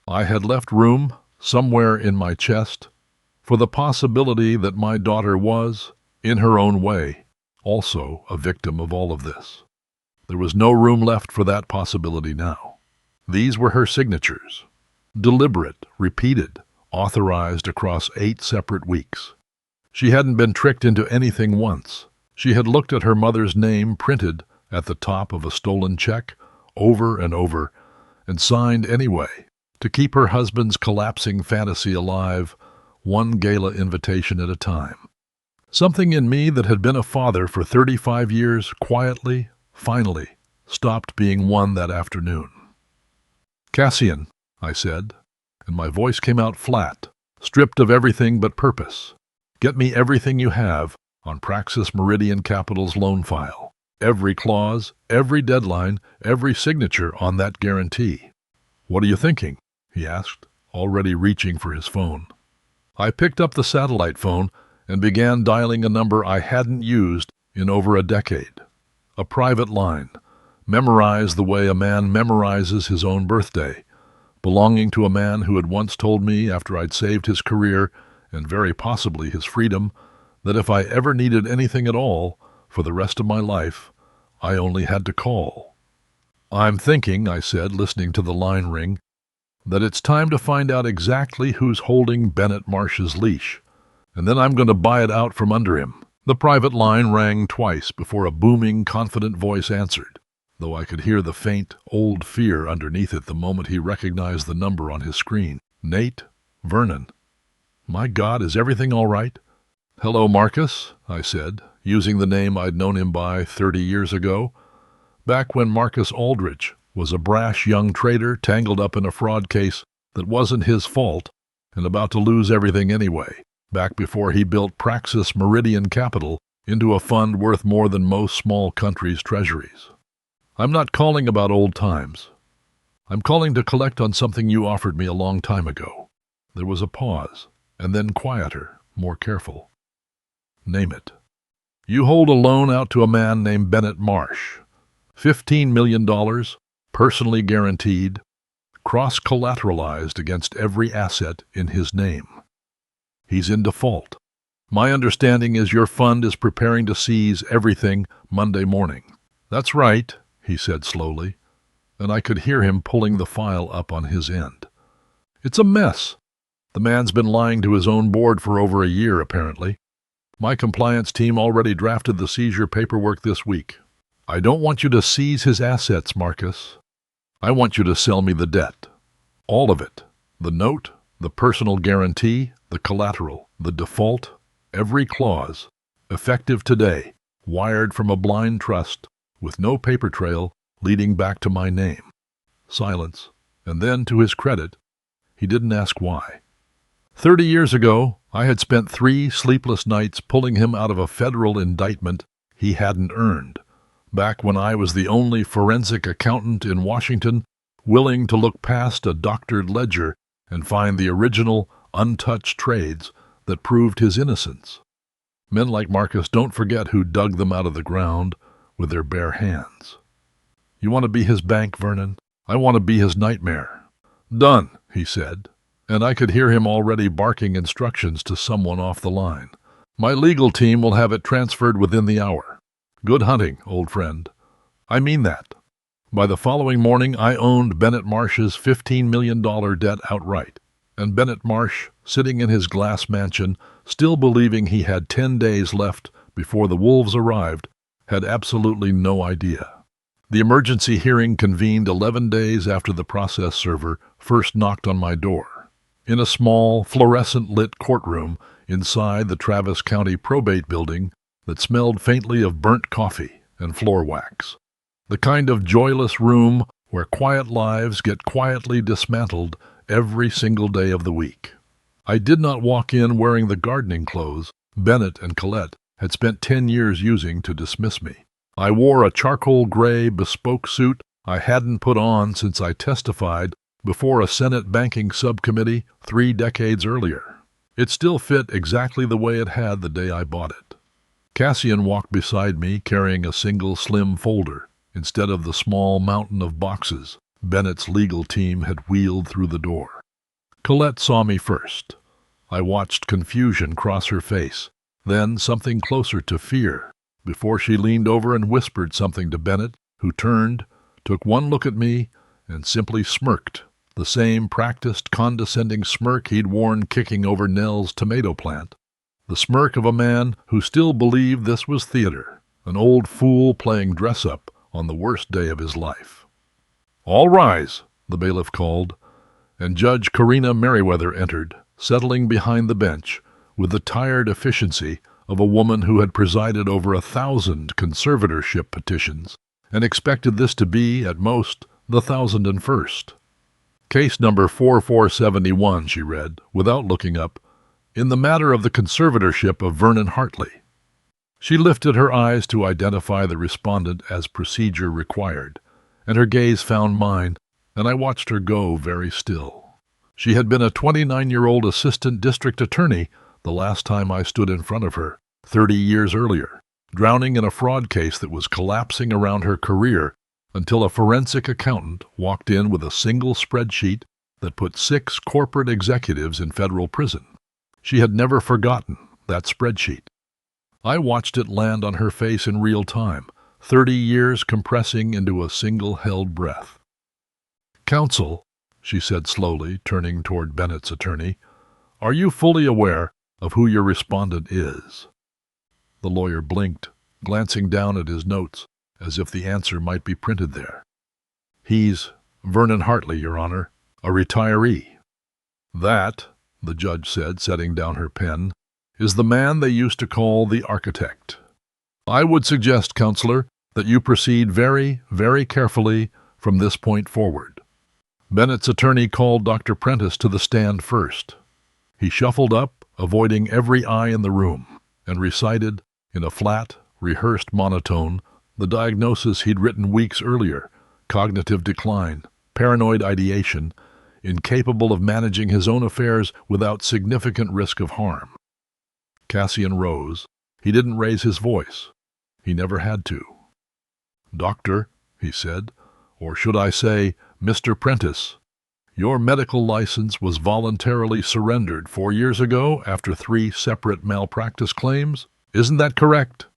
I had left room, somewhere in my chest, for the possibility that my daughter was, in her own way, also a victim of all of this. There was no room left for that possibility now. These were her signatures. Deliberate, repeated, authorized across 8 separate weeks. She hadn't been tricked into anything once. She had looked at her mother's name printed at the top of a stolen check over and over and signed anyway to keep her husband's collapsing fantasy alive, one gala invitation at a time. Something in me that had been a father for 35 years quietly, finally, stopped being one that afternoon. "Cassian," I said, and my voice came out flat, stripped of everything but purpose. "Get me everything you have on Praxis Meridian Capital's loan file. Every clause, every deadline, every signature on that guarantee." "What are you thinking?" he asked, already reaching for his phone. I picked up the satellite phone and began dialing a number I hadn't used in over a decade. A private line, memorized the way a man memorizes his own birthday, belonging to a man who had once told me after I'd saved his career and very possibly his freedom that if I ever needed anything at all for the rest of my life, I only had to call. "I'm thinking," I said, listening to the line ring, "that it's time to find out exactly who's holding Bennett Marsh's leash, and then I'm going to buy it out from under him." The private line rang twice before a booming, confident voice answered, though I could hear the faint, old fear underneath it the moment he recognized the number on his screen. "Nate Vernon." "My God, is everything all right?" "Hello, Marcus," I said, using the name I'd known him by 30 years ago, back when Marcus Aldrich was a brash young trader tangled up in a fraud case that wasn't his fault and about to lose everything anyway, back before he built Praxis Meridian Capital into a fund worth more than most small countries' treasuries. "I'm not calling about old times. I'm calling to collect on something you offered me a long time ago." There was a pause, and then quieter, more careful. "Name it." "You hold a loan out to a man named Bennett Marsh. $15 million, personally guaranteed, cross-collateralized against every asset in his name. He's in default. My understanding is your fund is preparing to seize everything Monday morning." "That's right," he said slowly, and I could hear him pulling the file up on his end. "It's a mess. The man's been lying to his own board for over a year, apparently. My compliance team already drafted the seizure paperwork this week. I don't want you to seize his assets, Marcus. I want you to sell me the debt. All of it. The note, the personal guarantee, the collateral, the default, every clause, effective today, wired from a blind trust, with no paper trail leading back to my name." Silence, and then, to his credit, he didn't ask why. 30 years ago, I had spent 3 sleepless nights pulling him out of a federal indictment he hadn't earned, back when I was the only forensic accountant in Washington willing to look past a doctored ledger and find the original, untouched trades that proved his innocence. Men like Marcus don't forget who dug them out of the ground with their bare hands. "You want to be his bank, Vernon? I want to be his nightmare." "Done," he said, and I could hear him already barking instructions to someone off the line. "My legal team will have it transferred within the hour. Good hunting, old friend. I mean that." By the following morning, I owned Bennett Marsh's $15 million debt outright, and Bennett Marsh, sitting in his glass mansion, still believing he had 10 days left before the wolves arrived, had absolutely no idea. The emergency hearing convened 11 days after the process server first knocked on my door. In a small, fluorescent-lit courtroom inside the Travis County Probate Building that smelled faintly of burnt coffee and floor wax. The kind of joyless room where quiet lives get quietly dismantled every single day of the week. I did not walk in wearing the gardening clothes Bennett and Colette had spent 10 years using to dismiss me. I wore a charcoal gray bespoke suit I hadn't put on since I testified before a Senate banking subcommittee 3 decades earlier. It still fit exactly the way it had the day I bought it. Cassian walked beside me carrying a single slim folder instead of the small mountain of boxes Bennett's legal team had wheeled through the door. Colette saw me first. I watched confusion cross her face, then something closer to fear, before she leaned over and whispered something to Bennett, who turned, took one look at me, and simply smirked, the same practiced, condescending smirk he'd worn kicking over Nell's tomato plant, the smirk of a man who still believed this was theater, an old fool playing dress-up on the worst day of his life. "All rise," the bailiff called, and Judge Karina Merriweather entered, settling behind the bench with the tired efficiency of a woman who had presided over 1,000 conservatorship petitions and expected this to be, at most, the 1,001st. "Case number 4471, she read, without looking up, "in the matter of the conservatorship of Vernon Hartley." She lifted her eyes to identify the respondent as procedure required, and her gaze found mine, and I watched her go very still. She had been a 29-year-old assistant district attorney the last time I stood in front of her, 30 years earlier, drowning in a fraud case that was collapsing around her career until a forensic accountant walked in with a single spreadsheet that put 6 corporate executives in federal prison. She had never forgotten that spreadsheet. I watched it land on her face in real time, 30 years compressing into a single held breath. "Counsel," she said slowly, turning toward Bennett's attorney, "are you fully aware of who your respondent is?" The lawyer blinked, glancing down at his notes, as if the answer might be printed there. "He's Vernon Hartley, Your Honor, a retiree." "That," the judge said, setting down her pen, "is the man they used to call the architect. I would suggest, Counselor, that you proceed very, very carefully from this point forward." Bennett's attorney called Dr. Prentice to the stand first. He shuffled up, avoiding every eye in the room, and recited, in a flat, rehearsed monotone, the diagnosis he'd written weeks earlier: cognitive decline, paranoid ideation, incapable of managing his own affairs without significant risk of harm. Cassian rose. He didn't raise his voice. He never had to. "Doctor," he said, "or should I say, Mr. Prentice, your medical license was voluntarily surrendered 4 years ago after 3 separate malpractice claims. Isn't that correct?"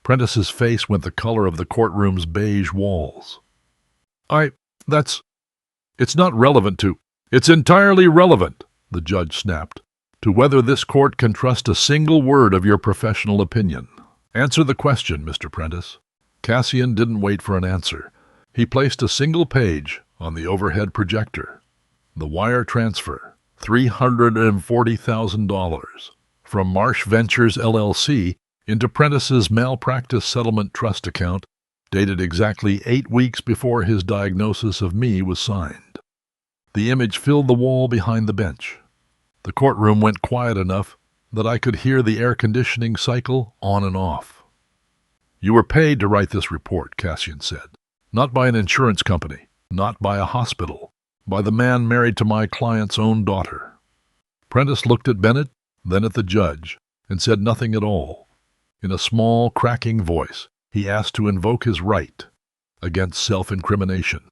Prentice's face went the color of the courtroom's beige walls. It's not relevant to—" "It's entirely relevant," the judge snapped, "to whether this court can trust a single word of your professional opinion. Answer the question, Mr. Prentice." Cassian didn't wait for an answer. He placed a single page on the overhead projector. The wire transfer, $340,000, from Marsh Ventures, LLC, into Prentice's malpractice settlement trust account, dated exactly 8 weeks before his diagnosis of me was signed. The image filled the wall behind the bench. The courtroom went quiet enough that I could hear the air conditioning cycle on and off. "You were paid to write this report," Cassian said. "Not by an insurance company, not by a hospital, by the man married to my client's own daughter." Prentice looked at Bennett, then at the judge, and said nothing at all. In a small, cracking voice, he asked to invoke his right against self-incrimination,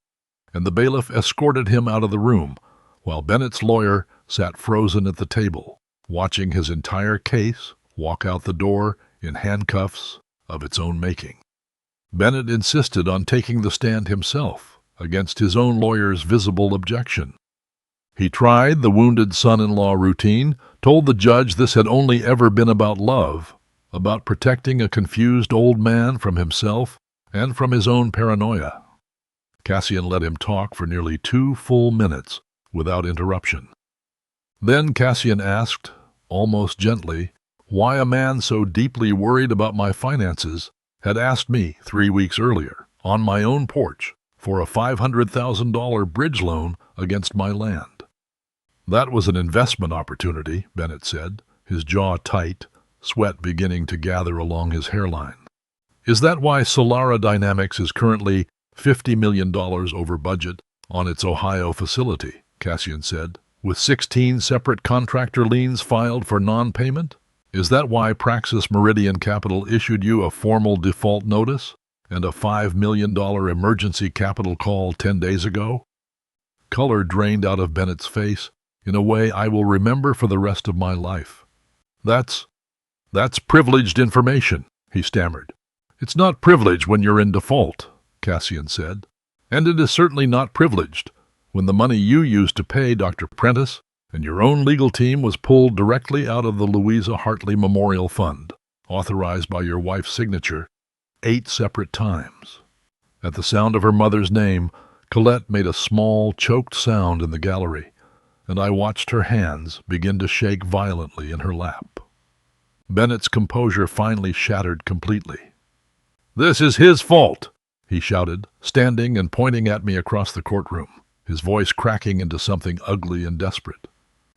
and the bailiff escorted him out of the room, while Bennett's lawyer sat frozen at the table, watching his entire case walk out the door in handcuffs of its own making. Bennett insisted on taking the stand himself, against his own lawyer's visible objection. He tried the wounded son-in-law routine, told the judge this had only ever been about love, about protecting a confused old man from himself and from his own paranoia. Cassian let him talk for nearly 2 full minutes without interruption. Then Cassian asked, almost gently, why a man so deeply worried about my finances had asked me 3 weeks earlier, on my own porch, for a $500,000 bridge loan against my land. "That was an investment opportunity," Bennett said, his jaw tight, sweat beginning to gather along his hairline. "Is that why Solara Dynamics is currently $50 million over budget on its Ohio facility?" Cassian said, "with 16 separate contractor liens filed for non-payment? Is that why Praxis Meridian Capital issued you a formal default notice and a $5 million emergency capital call 10 days ago?" Color drained out of Bennett's face in a way I will remember for the rest of my life. That's privileged information," he stammered. "It's not privilege when you're in default," Cassian said. And it is certainly not privileged when the money you used to pay Dr. Prentice and your own legal team was pulled directly out of the Louisa Hartley Memorial Fund, authorized by your wife's signature 8 separate times. At the sound of her mother's name, Colette made a small, choked sound in the gallery, and I watched her hands begin to shake violently in her lap. Bennett's composure finally shattered completely. "This is his fault," he shouted, standing and pointing at me across the courtroom, his voice cracking into something ugly and desperate.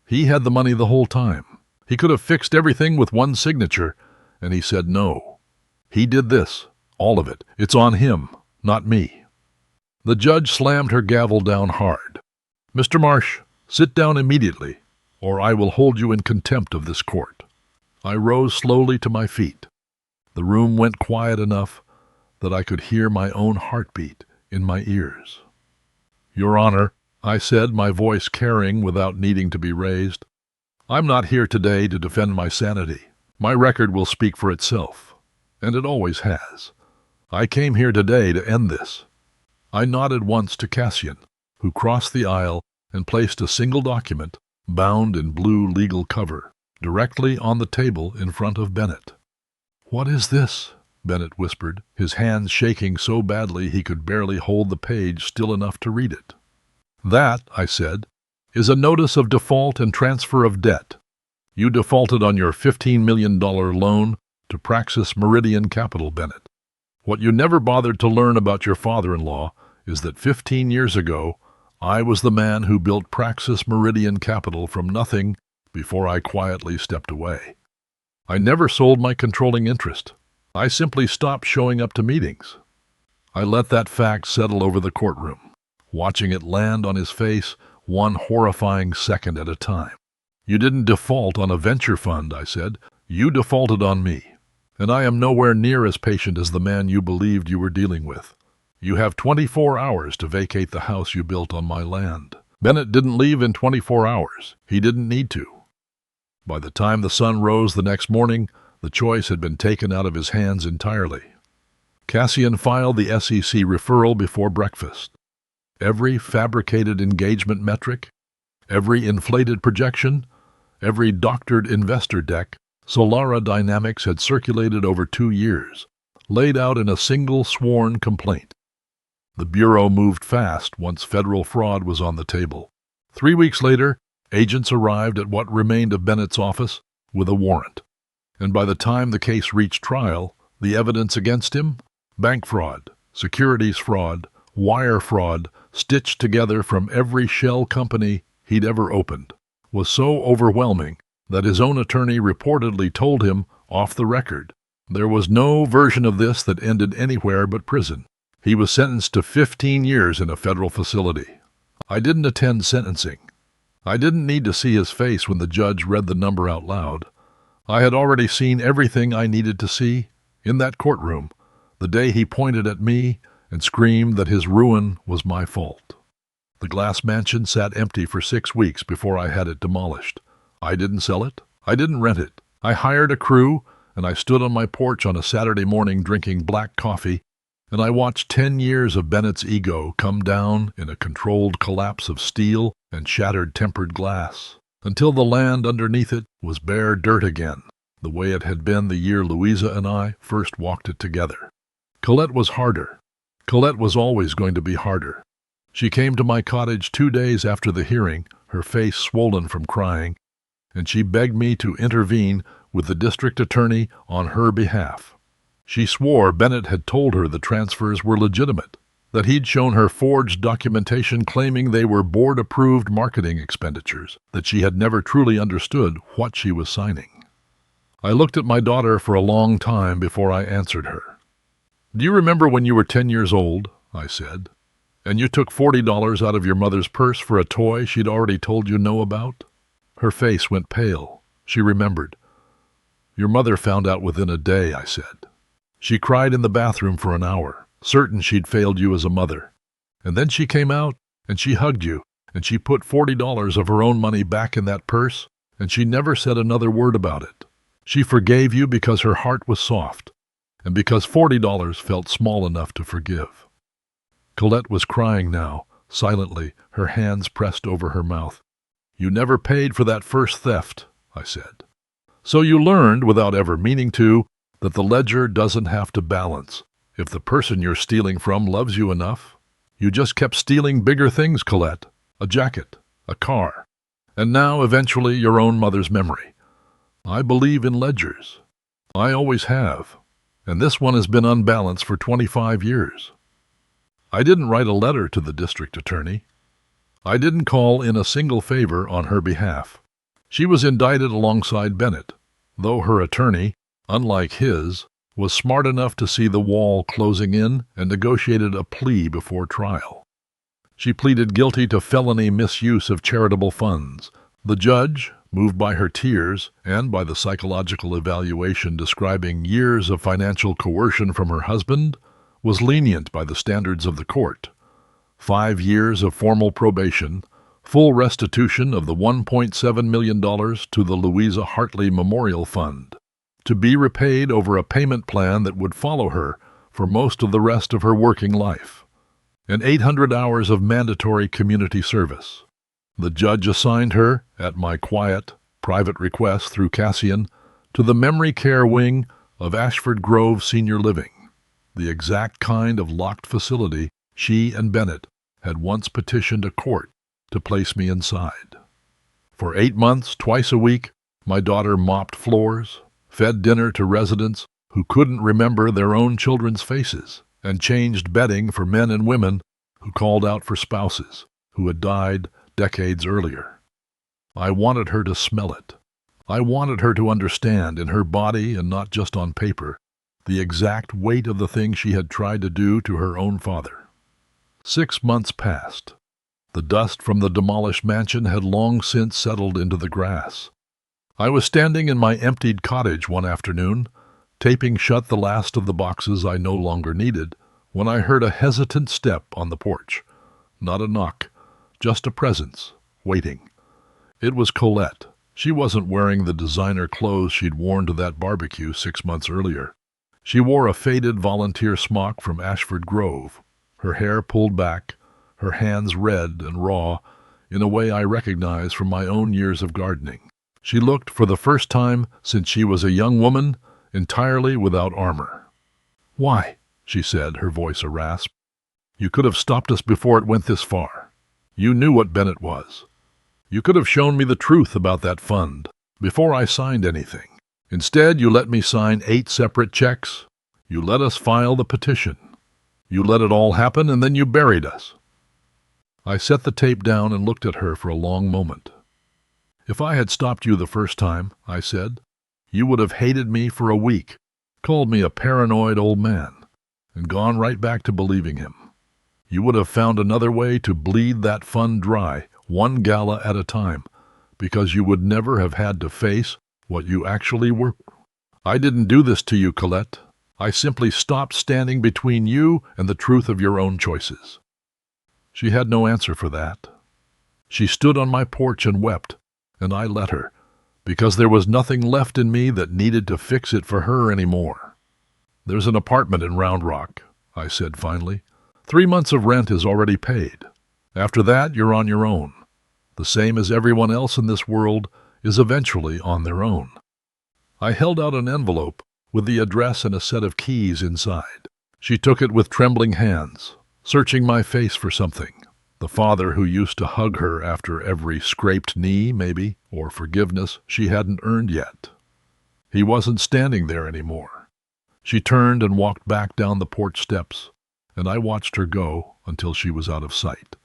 He had the money the whole time. He could have fixed everything with one signature, and he said no. He did this, all of it. It's on him, not me. The judge slammed her gavel down hard. "Mr. Marsh, sit down immediately, or I will hold you in contempt of this court." I rose slowly to my feet. The room went quiet enough that I could hear my own heartbeat in my ears. "Your Honor," I said, my voice carrying without needing to be raised, "I'm not here today to defend my sanity. My record will speak for itself, and it always has. I came here today to end this." I nodded once to Cassian, who crossed the aisle and placed a single document, bound in blue legal cover, directly on the table in front of Bennett. "What is this?" Bennett whispered, his hands shaking so badly he could barely hold the page still enough to read it. "That," I said, "is a notice of default and transfer of debt. You defaulted on your $15 million loan to Praxis Meridian Capital, Bennett. What you never bothered to learn about your father-in-law is that 15 years ago, I was the man who built Praxis Meridian Capital from nothing before I quietly stepped away. I never sold my controlling interest. I simply stopped showing up to meetings." I let that fact settle over the courtroom, watching it land on his face one horrifying second at a time. "You didn't default on a venture fund," I said. "You defaulted on me, and I am nowhere near as patient as the man you believed you were dealing with. You have 24 hours to vacate the house you built on my land." Bennett didn't leave in 24 hours. He didn't need to. By the time the sun rose the next morning, the choice had been taken out of his hands entirely. Cassian filed the SEC referral before breakfast. Every fabricated engagement metric, every inflated projection, every doctored investor deck Solara Dynamics had circulated over 2 years, laid out in a single sworn complaint. The Bureau moved fast once federal fraud was on the table. 3 weeks later, agents arrived at what remained of Bennett's office with a warrant. And by the time the case reached trial, the evidence against him, bank fraud, securities fraud, wire fraud, stitched together from every shell company he'd ever opened, was so overwhelming that his own attorney reportedly told him, off the record, there was no version of this that ended anywhere but prison. He was sentenced to 15 years in a federal facility. I didn't attend sentencing. I didn't need to see his face when the judge read the number out loud. I had already seen everything I needed to see in that courtroom the day he pointed at me and screamed that his ruin was my fault. The glass mansion sat empty for 6 weeks before I had it demolished. I didn't sell it. I didn't rent it. I hired a crew, and I stood on my porch on a Saturday morning drinking black coffee, and I watched 10 years of Bennett's ego come down in a controlled collapse of steel and shattered tempered glass, until the land underneath it was bare dirt again, the way it had been the year Louisa and I first walked it together. Colette was harder. Colette was always going to be harder. She came to my cottage 2 days after the hearing, her face swollen from crying, and she begged me to intervene with the district attorney on her behalf. She swore Bennett had told her the transfers were legitimate, that he'd shown her forged documentation claiming they were board-approved marketing expenditures, that she had never truly understood what she was signing. I looked at my daughter for a long time before I answered her. "Do you remember when you were 10 years old?" I said, "and you took $40 out of your mother's purse for a toy she'd already told you no about?" Her face went pale. She remembered. "Your mother found out within a day," I said. "She cried in the bathroom for an hour, certain she'd failed you as a mother. And then she came out, and she hugged you, and she put $40 of her own money back in that purse, and she never said another word about it. She forgave you because her heart was soft, and because $40 felt small enough to forgive." Colette was crying now, silently, her hands pressed over her mouth. "You never paid for that first theft," I said. "So you learned, without ever meaning to, that the ledger doesn't have to balance if the person you're stealing from loves you enough. You just kept stealing bigger things, Colette. A jacket, a car, and now, eventually, your own mother's memory. I believe in ledgers. I always have, and this one has been unbalanced for 25 years. I didn't write a letter to the district attorney. I didn't call in a single favor on her behalf. She was indicted alongside Bennett, though her attorney, unlike his, was smart enough to see the wall closing in and negotiated a plea before trial. She pleaded guilty to felony misuse of charitable funds. The judge, moved by her tears and by the psychological evaluation describing years of financial coercion from her husband, was lenient by the standards of the court. 5 years of formal probation, full restitution of the $1.7 million to the Louisa Hartley Memorial Fund, to be repaid over a payment plan that would follow her for most of the rest of her working life, and 800 hours of mandatory community service. The judge assigned her, at my quiet, private request through Cassian, to the memory care wing of Ashford Grove Senior Living, the exact kind of locked facility she and Bennett had once petitioned a court to place me inside. For 8 months, twice a week, my daughter mopped floors, fed dinner to residents who couldn't remember their own children's faces, and changed bedding for men and women who called out for spouses who had died decades earlier. I wanted her to smell it. I wanted her to understand in her body, and not just on paper, the exact weight of the thing she had tried to do to her own father. 6 months passed. The dust from the demolished mansion had long since settled into the grass. I was standing in my emptied cottage one afternoon, taping shut the last of the boxes I no longer needed, when I heard a hesitant step on the porch. Not a knock, just a presence, waiting. It was Colette. She wasn't wearing the designer clothes she'd worn to that barbecue 6 months earlier. She wore a faded volunteer smock from Ashford Grove, her hair pulled back, her hands red and raw, in a way I recognized from my own years of gardening. She looked, for the first time since she was a young woman, entirely without armor. "Why?" she said, her voice a rasp. "You could have stopped us before it went this far. You knew what Bennett was. You could have shown me the truth about that fund before I signed anything. Instead, you let me sign 8 separate checks. You let us file the petition. You let it all happen, and then you buried us." I set the tape down and looked at her for a long moment. "If I had stopped you the first time," I said, "you would have hated me for a week, called me a paranoid old man, and gone right back to believing him. You would have found another way to bleed that fund dry, one gala at a time, because you would never have had to face what you actually were. I didn't do this to you, Colette. I simply stopped standing between you and the truth of your own choices." She had no answer for that. She stood on my porch and wept, and I let her, because there was nothing left in me that needed to fix it for her anymore. "There's an apartment in Round Rock," I said finally. 3 months of rent is already paid. After that, you're on your own. The same as everyone else in this world is eventually on their own. I held out an envelope with the address and a set of keys inside. She took it with trembling hands, searching my face for something. The father who used to hug her after every scraped knee, maybe, or forgiveness she hadn't earned yet. He wasn't standing there anymore. She turned and walked back down the porch steps, and I watched her go until she was out of sight.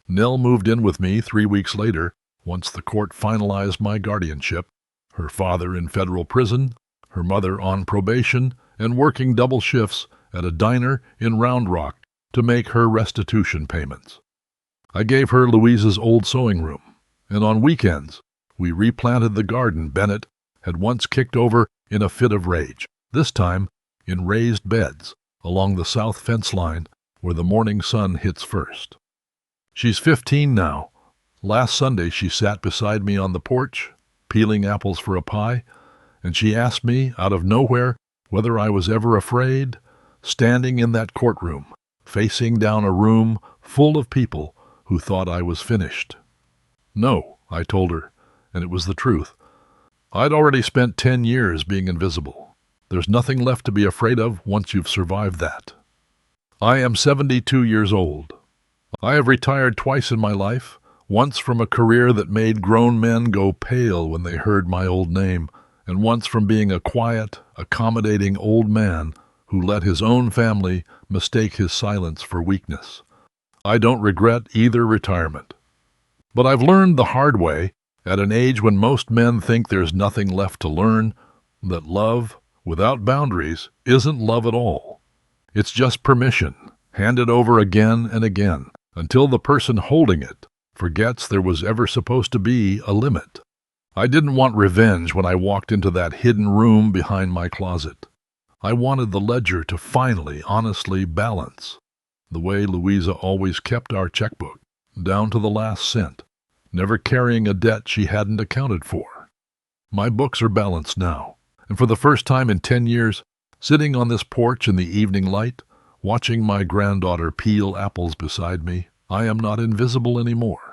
Nell moved in with me 3 weeks later, once the court finalized my guardianship, her father in federal prison, her mother on probation, and working double shifts at a diner in Round Rock to make her restitution payments. I gave her Louisa's old sewing room, and on weekends we replanted the garden Bennett had once kicked over in a fit of rage, this time in raised beds along the south fence line where the morning sun hits first. She's 15 now. Last Sunday she sat beside me on the porch, peeling apples for a pie, and she asked me, out of nowhere, whether I was ever afraid, standing in that courtroom, facing down a room full of people who thought I was finished. No, I told her, and it was the truth. I'd already spent 10 years being invisible. There's nothing left to be afraid of once you've survived that. I am 72 years old. I have retired twice in my life, once from a career that made grown men go pale when they heard my old name, and once from being a quiet, accommodating old man who let his own family mistake his silence for weakness. I don't regret either retirement. But I've learned the hard way, at an age when most men think there's nothing left to learn, that love, without boundaries, isn't love at all. It's just permission, handed over again and again, until the person holding it forgets there was ever supposed to be a limit. I didn't want revenge when I walked into that hidden room behind my closet. I wanted the ledger to finally, honestly balance, the way Louisa always kept our checkbook, down to the last cent, never carrying a debt she hadn't accounted for. My books are balanced now, and for the first time in 10 years, sitting on this porch in the evening light, watching my granddaughter peel apples beside me, I am not invisible anymore.